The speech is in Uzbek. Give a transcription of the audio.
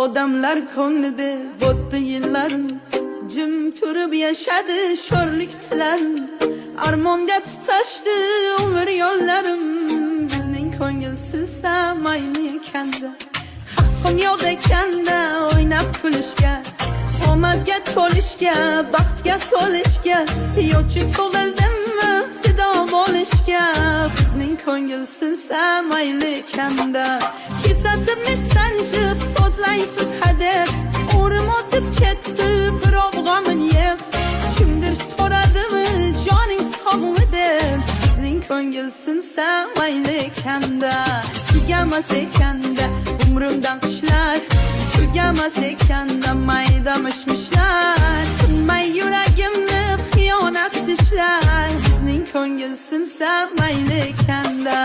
odamlar ko'nglida botdi yillarim, jim turib yashadi sho'rlik tilarim. Armonga tutashdi umr yo'llarim, bizning ko'ngilsiz mayli ekanda. Haqqim yo'q ekanda o'ynab kulishga, omadga to'lishga, baxtga to'lishga, yo'chi tug'ildimmi fido bo'lishga, bizning ko'ngilsiz mayli ekanda. Kesatibni sanjib so'zlaysiz hadeb, umrim o'tib ketdi biroq g'amin yeb. Kimdir so'radimi joning sog'mi deb, bizning ko'ngilsiz mayli ekanda. Tugamas ekanda umrimdan qishlar, tugamas ekanda mayda mishmishlar. Tinmay yuragimni xiyonat tishlar, bizning ko'ngilsiz mayli ekanda.